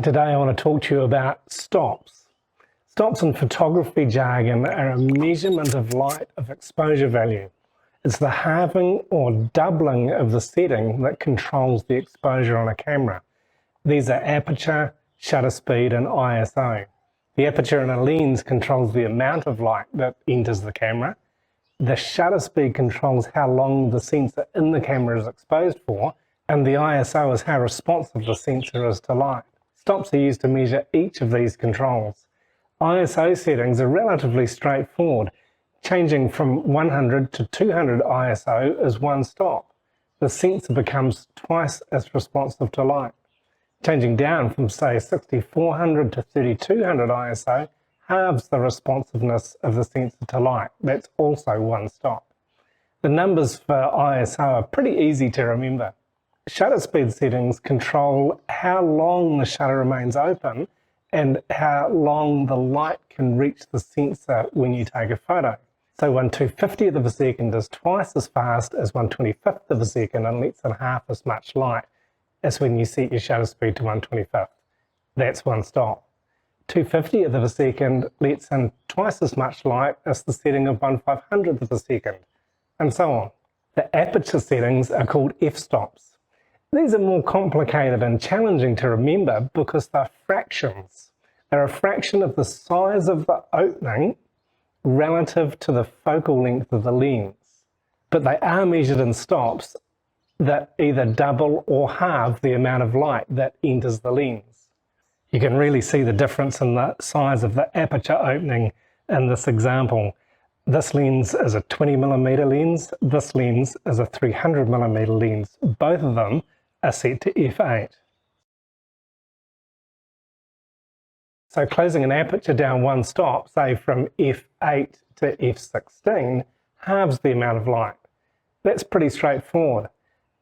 Today I want to talk to you about stops. Stops in photography jargon are a measurement of light of exposure value. It's the halving or doubling of the setting that controls the exposure on a camera. These are aperture, shutter speed and ISO. The aperture in a lens controls the amount of light that enters the camera. The shutter speed controls how long the sensor in the camera is exposed for, and the ISO is how responsive the sensor is to light. Stops are used to measure each of these controls. ISO settings are relatively straightforward. Changing from 100 to 200 ISO is one stop. The sensor becomes twice as responsive to light. Changing down from say 6400 to 3200 ISO halves the responsiveness of the sensor to light. That's also one stop. The numbers for ISO are pretty easy to remember. Shutter speed settings control how long the shutter remains open and how long the light can reach the sensor when you take a photo. So 1/250th of a second is twice as fast as 1/25th of a second and lets in half as much light as when you set your shutter speed to 1/25th. That's one stop. 2/50th of a second lets in twice as much light as the setting of 1/500th of a second, and so on. The aperture settings are called f-stops. These are more complicated and challenging to remember because they're fractions. They're a fraction of the size of the opening relative to the focal length of the lens. But they are measured in stops that either double or halve the amount of light that enters the lens. You can really see the difference in the size of the aperture opening in this example. This lens is a 20mm lens, this lens is a 300mm lens. Both of them are set to f8. So closing an aperture down one stop, say from f8 to f16, halves the amount of light. That's pretty straightforward.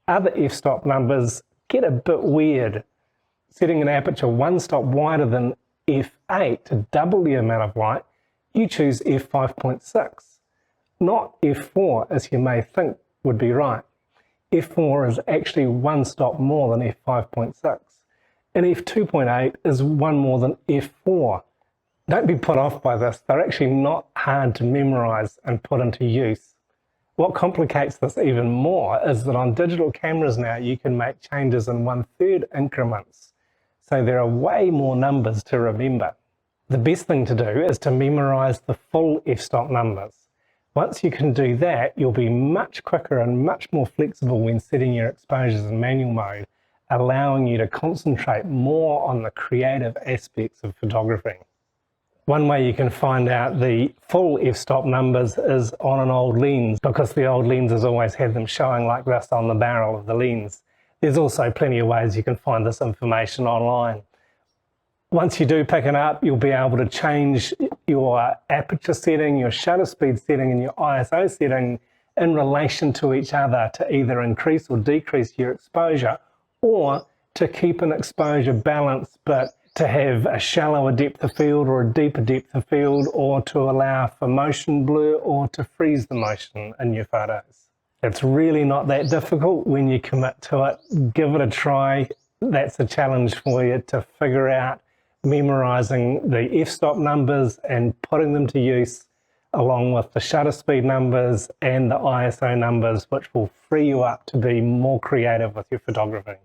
Other f-stop numbers get a bit weird. Setting an aperture one stop wider than f8 to double the amount of light, you choose f5.6, not f4 as you may think would be right. f4 is actually one stop more than f5.6, and f2.8 is one more than f4. Don't be put off by this, they're actually not hard to memorize and put into use. What complicates this even more is that on digital cameras now you can make changes in 1/3 increments, so there are way more numbers to remember. The best thing to do is to memorize the full f-stop numbers. Once you can do that, you'll be much quicker and much more flexible when setting your exposures in manual mode, allowing you to concentrate more on the creative aspects of photography. One way you can find out the full f-stop numbers is on an old lens, because the old lenses always have them showing like this on the barrel of the lens. There's also plenty of ways you can find this information online. Once you do pick it up, you'll be able to change your aperture setting, your shutter speed setting and your ISO setting in relation to each other to either increase or decrease your exposure, or to keep an exposure balance but to have a shallower depth of field or a deeper depth of field, or to allow for motion blur or to freeze the motion in your photos. It's really not that difficult when you commit to it. Give it a try. That's a challenge for you to figure out memorizing the f-stop numbers and putting them to use along with the shutter speed numbers and the ISO numbers, which will free you up to be more creative with your photography.